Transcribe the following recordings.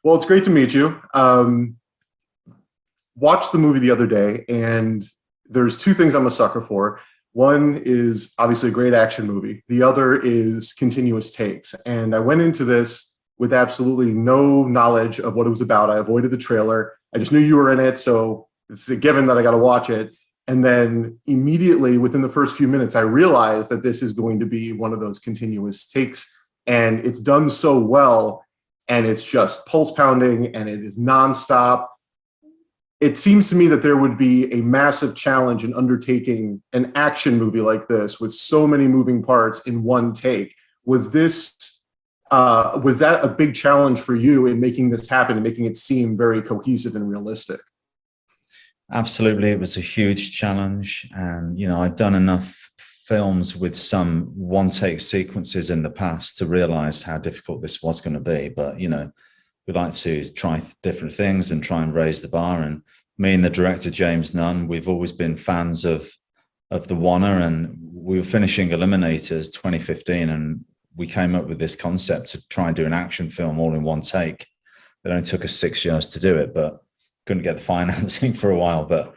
Well, it's great to meet you. Watched the movie the other day, and there's two things I'm a sucker for. One is obviously a great action movie. The other is continuous takes. And I went into this with absolutely no knowledge of what it was about. I avoided the trailer. I just knew you were in it, so it's a given that I got to watch it. And then immediately within the first few minutes, I realized that this is going to be one of those continuous takes. And it's done so well, and it's just pulse pounding, and it is nonstop. It seems to me that there would be a massive challenge in undertaking an action movie like this with so many moving parts in one take. Was that a big challenge for you in making this happen and making it seem very cohesive and realistic? Absolutely, it was a huge challenge, and I'd done enough films with some one-take sequences in the past to realize how difficult this was going to be. But we like to try different things and try and raise the bar. And me and the director James Nunn, we've always been fans of the Warner, and we were finishing Eliminators 2015, and we came up with this concept to try and do an action film all in one take. It only took us 6 years to do it, but couldn't get the financing for a while. But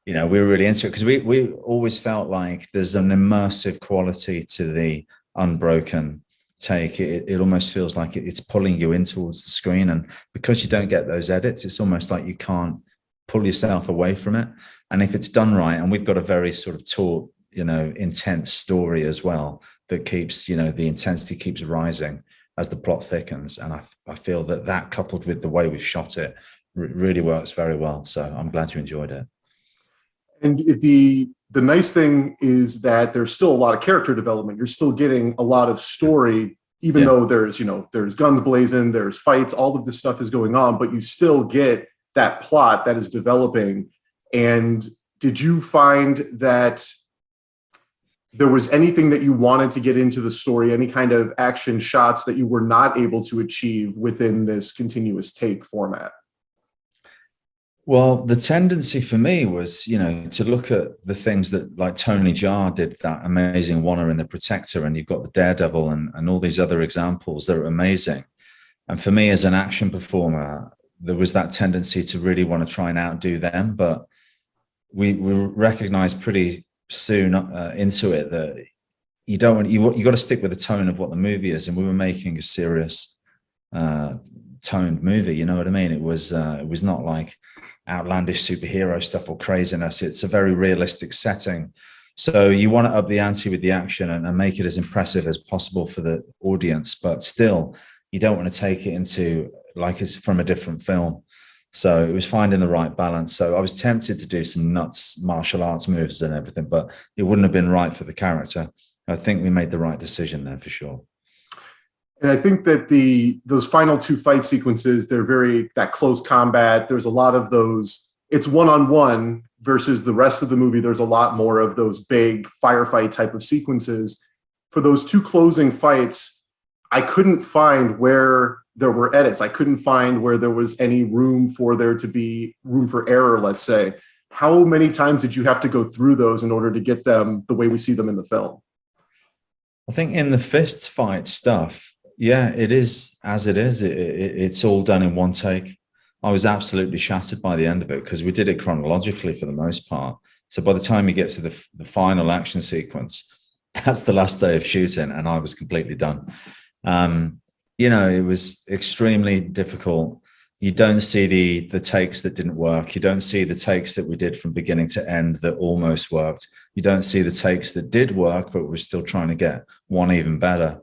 we were really into it because we always felt like there's an immersive quality to the unbroken take. It almost feels like it's pulling you in towards the screen, and because you don't get those edits, it's almost like you can't pull yourself away from it. And if it's done right, and we've got a very sort of taut, intense story as well that keeps, the intensity keeps rising as the plot thickens. And I feel that coupled with the way we've shot it really works very well. So I'm glad you enjoyed it. And the nice thing is that there's still a lot of character development. You're still getting a lot of story, even though there's guns blazing, there's fights, all of this stuff is going on, but you still get that plot that is developing. And did you find that there was anything that you wanted to get into the story, any kind of action shots that you were not able to achieve within this continuous take format? Well, the tendency for me was, to look at the things that like Tony Jaa did, that amazing Warner in The Protector, and you've got the Daredevil and all these other examples that are amazing. And for me as an action performer, there was that tendency to really want to try and outdo them. But we recognized pretty soon into it that you got to stick with the tone of what the movie is. And we were making a serious toned movie. You know what I mean? It was not like outlandish superhero stuff or craziness. It's a very realistic setting. So you want to up the ante with the action and make it as impressive as possible for the audience, but still you don't want to take it into like it's from a different film. So it was finding the right balance. So I was tempted to do some nuts martial arts moves and everything, but it wouldn't have been right for the character. I think we made the right decision there for sure. And I think that those final two fight sequences, they're that close combat. There's a lot of those. It's one-on-one versus the rest of the movie. There's a lot more of those big firefight type of sequences. For those two closing fights, I couldn't find where there were edits. I couldn't find where there was any room for there to be room for error, let's say. How many times did you have to go through those in order to get them the way we see them in the film? I think in the fist fight stuff, yeah, it is as it is. It's all done in one take. I was absolutely shattered by the end of it because we did it chronologically for the most part. So by the time you get to the final action sequence, that's the last day of shooting, and I was completely done. It was extremely difficult. You don't see the takes that didn't work. You don't see the takes that we did from beginning to end that almost worked. You don't see the takes that did work, but we're still trying to get one even better.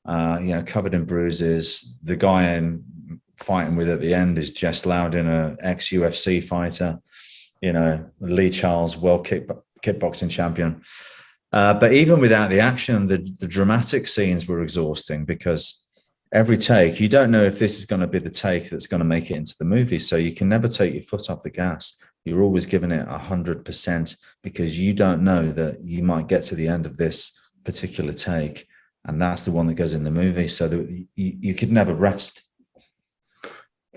Covered in bruises. The guy I'm fighting with at the end is Jess Loudon, an ex-UFC fighter, Lee Charles, world kickboxing champion. But even without the action, the dramatic scenes were exhausting because every take, you don't know if this is going to be the take that's going to make it into the movie. So you can never take your foot off the gas. You're always giving it 100% because you don't know that you might get to the end of this particular take, and that's the one that goes in the movie, so that you could never rest.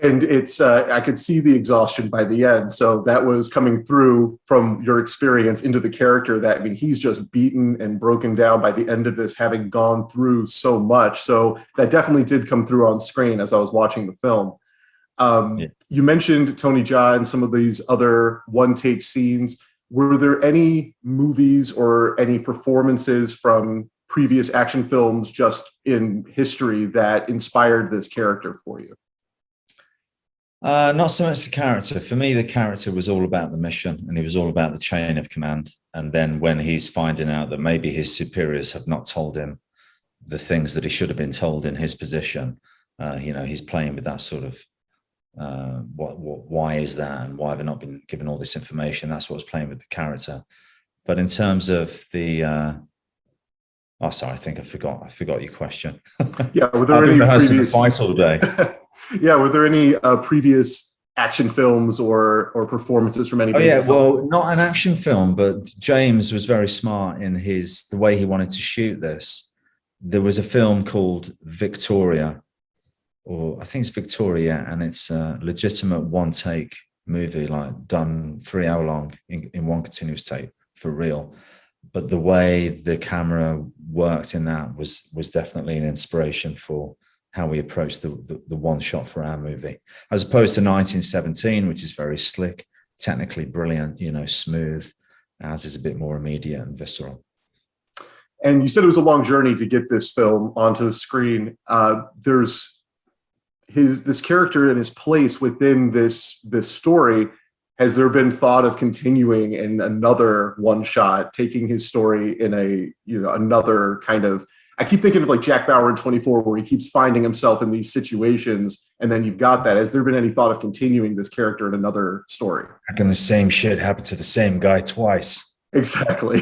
And it's I could see the exhaustion by the end. So that was coming through from your experience into the character that, I mean, he's just beaten and broken down by the end of this, having gone through so much. So that definitely did come through on screen as I was watching the film. Yeah. You mentioned Tony Jaa and some of these other one-take scenes. Were there any movies or any performances from previous action films just in history that inspired this character for you? Not so much the character. For me, the character was all about the mission, and he was all about the chain of command. And then when he's finding out that maybe his superiors have not told him the things that he should have been told in his position, he's playing with that sort of why is that, and why have I not been given all this information? That's what was playing with the character. But in terms of the sorry, I think I forgot your question. Yeah, were there I've been any rehearsing previous the fight all day. Yeah, were there any previous action films or performances from anybody? Oh yeah, well, not an action film, but James was very smart in the way he wanted to shoot this. There was a film called Victoria, or I think it's Victoria, and it's a legitimate one-take movie, like done 3 hour long in one continuous take for real. But the way the camera worked in that was definitely an inspiration for how we approach the one shot for our movie, as opposed to 1917, which is very slick, technically brilliant, smooth. Ours is a bit more immediate and visceral. And you said it was a long journey to get this film onto the screen. There's this character and his place within this story. Has there been thought of continuing in another one shot, taking his story in another kind of, I keep thinking of like Jack Bauer in 24, where he keeps finding himself in these situations, and then you've got that. Has there been any thought of continuing this character in another story? And the same shit happened to the same guy twice. Exactly.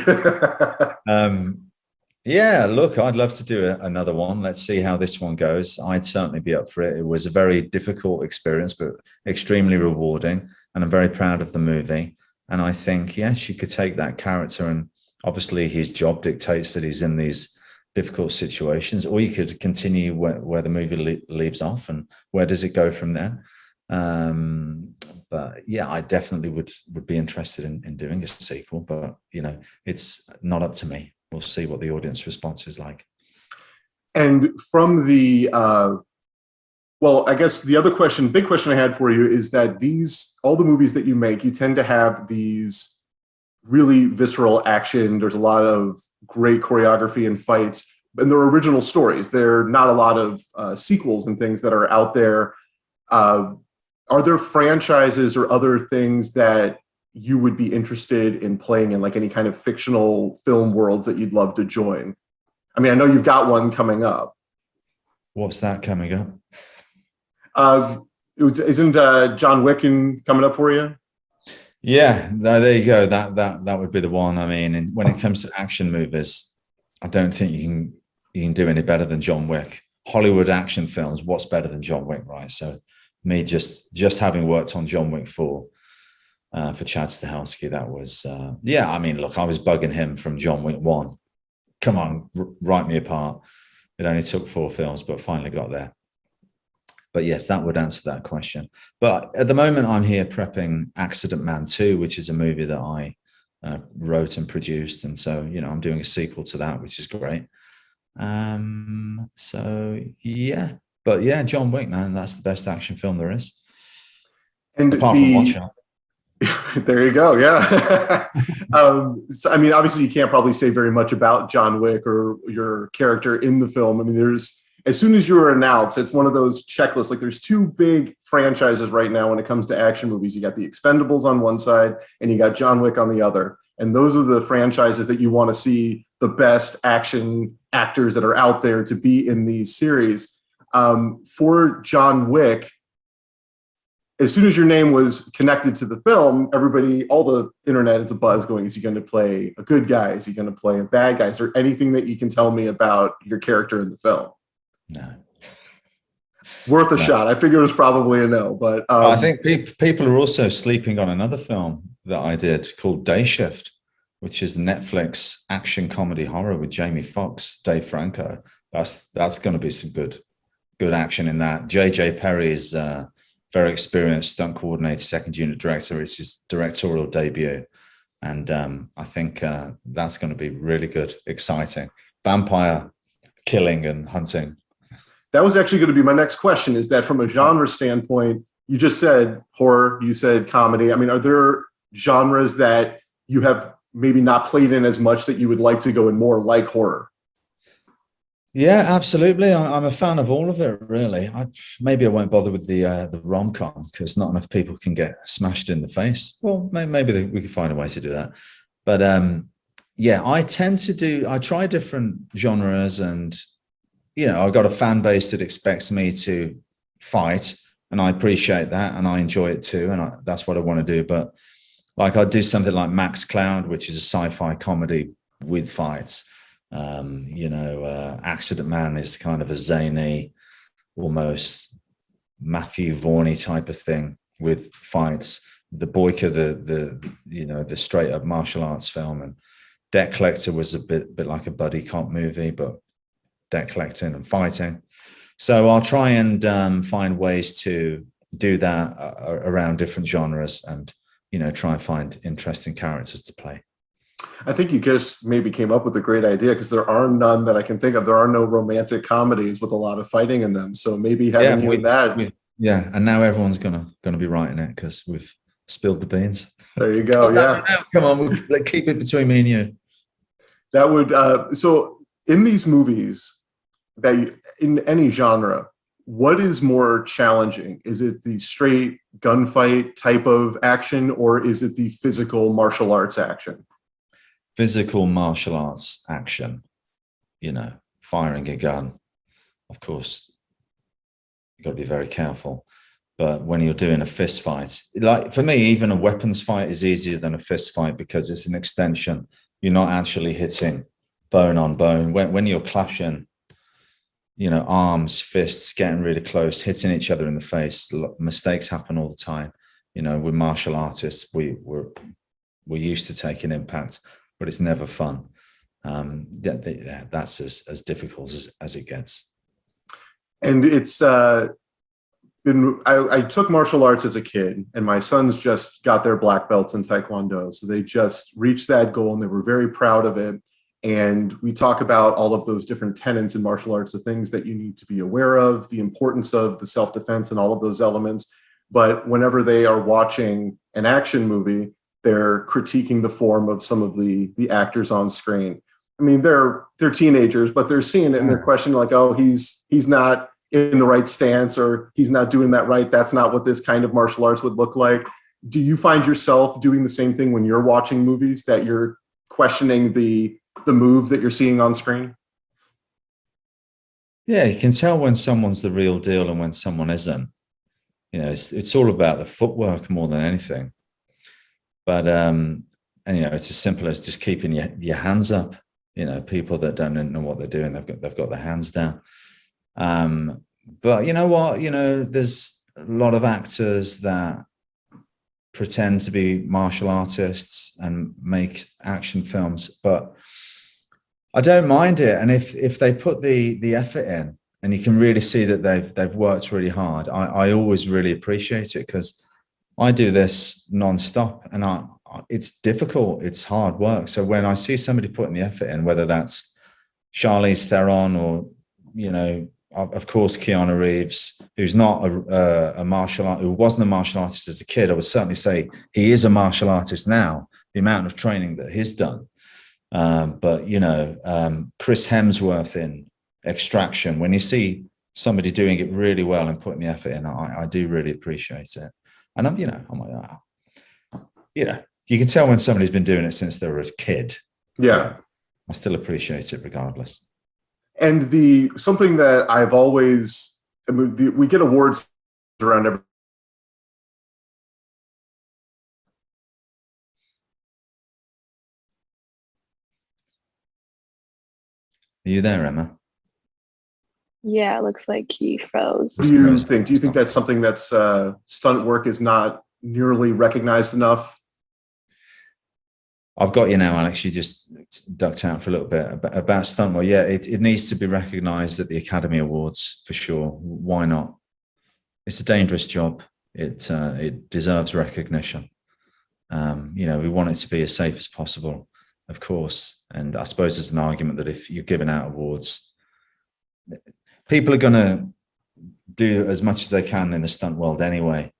Yeah, look, I'd love to do another one. Let's see how this one goes. I'd certainly be up for it. It was a very difficult experience, but extremely rewarding. And I'm very proud of the movie. And I think, yes, you could take that character, and obviously his job dictates that he's in these difficult situations, or you could continue where the movie leaves off, and where does it go from there. But yeah, I definitely would be interested in doing a sequel, but it's not up to me. We'll see what the audience response is like. And from the I guess the other big question I had for you is that all the movies that you make, you tend to have these really visceral action. There's a lot of great choreography and fights, and they're original stories. There are not a lot of sequels and things that are out there. Are there franchises or other things that you would be interested in playing in, like any kind of fictional film worlds that you'd love to join? I mean, I know you've got one coming up. What's that coming up? Isn't John Wick coming up for you? Yeah, there you go. That would be the one. I mean, when it comes to action movies, I don't think you can do any better than John Wick. Hollywood action films, what's better than John Wick, right? So me just having worked on John Wick 4 for Chad Stahelski, that was I mean, look, I was bugging him from John Wick 1. Come on, write me apart. It only took 4 films, but finally got there. But yes, that would answer that question. But at the moment, I'm here prepping Accident Man 2, which is a movie that I wrote and produced. And so, I'm doing a sequel to that, which is great. So, yeah. But yeah, John Wick, man, that's the best action film there is. And apart from Watch Out. There you go. Yeah. So, I mean, obviously, you can't probably say very much about John Wick or your character in the film. I mean, as soon as you were announced, it's one of those checklists. Like, there's 2 big franchises right now when it comes to action movies. You got the Expendables on one side, and you got John Wick on the other. And those are the franchises that you want to see the best action actors that are out there to be in these series. For John Wick, as soon as your name was connected to the film, all the internet is abuzz going, is he going to play a good guy? Is he going to play a bad guy? Is there anything that you can tell me about your character in the film? No. Worth a shot. I figure it was probably a no, but I think people are also sleeping on another film that I did called Day Shift, which is Netflix action comedy horror with Jamie Foxx, Dave Franco. That's going to be some good action in that. JJ Perry's very experienced stunt coordinator, second unit director. It's his directorial debut. And I think that's going to be really good, exciting. Vampire killing and hunting. That was actually going to be my next question, is that from a genre standpoint, you just said horror, you said comedy. I mean, are there genres that you have maybe not played in as much that you would like to go in more, like horror? Yeah, absolutely. I'm a fan of all of it, really. Maybe I won't bother with the rom-com because not enough people can get smashed in the face. Well, maybe we could find a way to do that. But yeah, I try different genres, and I've got a fan base that expects me to fight, and I appreciate that, and I enjoy it too, and that's what I want to do. But like, I do something like Max Cloud, which is a sci-fi comedy with fights. Accident Man is kind of a zany, almost Matthew Vaughan type of thing with fights. The Boyka, the straight up martial arts film, and Debt Collector was a bit like a buddy cop movie, but debt collecting and fighting. So I'll try and find ways to do that around different genres, and try and find interesting characters to play. I think you just maybe came up with a great idea, because there are none that I can think of. There are no romantic comedies with a lot of fighting in them. So maybe having you in that. Yeah, and now everyone's gonna be writing it because we've spilled the beans. There you go. Yeah. Come on, let's keep it between me and you. That would so in these movies, in any genre, what is more challenging? Is it the straight gunfight type of action, or is it the physical martial arts action? Physical martial arts action, firing a gun. Of course, you've got to be very careful. But when you're doing a fist fight, like for me, even a weapons fight is easier than a fist fight because it's an extension. You're not actually hitting bone on bone. When you're clashing, arms, fists, getting really close, hitting each other in the face, mistakes happen all the time. We're martial artists. We're used to taking impact, but it's never fun. That's as difficult as it gets. And it's I took martial arts as a kid, and my sons just got their black belts in Taekwondo. So they just reached that goal, and they were very proud of it. And we talk about all of those different tenets in martial arts, the things that you need to be aware of, the importance of the self-defense and all of those elements. But whenever they are watching an action movie, they're critiquing the form of some of the actors on screen. I mean, they're teenagers, but they're seeing it and they're questioning, like, oh, he's not in the right stance, or he's not doing that right. That's not what this kind of martial arts would look like. Do you find yourself doing the same thing when you're watching movies, that you're questioning the moves that you're seeing on screen? Yeah, you can tell when someone's the real deal and when someone isn't. It's all about the footwork more than anything. But it's as simple as just keeping your hands up. People that don't know what they're doing, they've got their hands down. But you know what? There's a lot of actors that pretend to be martial artists and make action films, but I don't mind it. And if they put the effort in, and you can really see that they've worked really hard, I always really appreciate it, because I do this nonstop, and it's difficult. It's hard work. So when I see somebody putting the effort in, whether that's Charlize Theron or, of course, Keanu Reeves, who's not a martial art, who wasn't a martial artist as a kid, I would certainly say he is a martial artist now, the amount of training that he's done. But Chris Hemsworth in Extraction, when you see somebody doing it really well and putting the effort in, I do really appreciate it. And I'm like, you can tell when somebody's been doing it since they were a kid. Yeah. I still appreciate it regardless. And something that I've always, we get awards around every. Are you there, Emma? Yeah, it looks like he froze. Do you think that's something that's stunt work is not nearly recognized enough? I've got you now, Alex. You just ducked out for a little bit about stunt work. Yeah, it needs to be recognized at the Academy Awards for sure. Why not? It's a dangerous job. It deserves recognition. We want it to be as safe as possible, of course. And I suppose there's an argument that if you're giving out awards, people are going to do as much as they can in the stunt world anyway.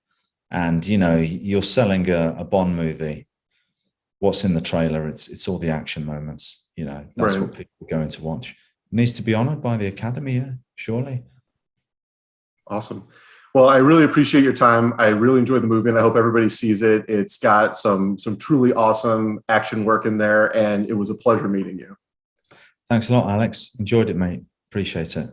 And, you're selling a Bond movie. What's in the trailer? It's all the action moments. That's Right. what people are going to watch. It needs to be honored by the Academy, yeah, surely. Awesome. Well, I really appreciate your time. I really enjoyed the movie, and I hope everybody sees it. It's got some truly awesome action work in there, and it was a pleasure meeting you. Thanks a lot, Alex. Enjoyed it, mate. Appreciate it.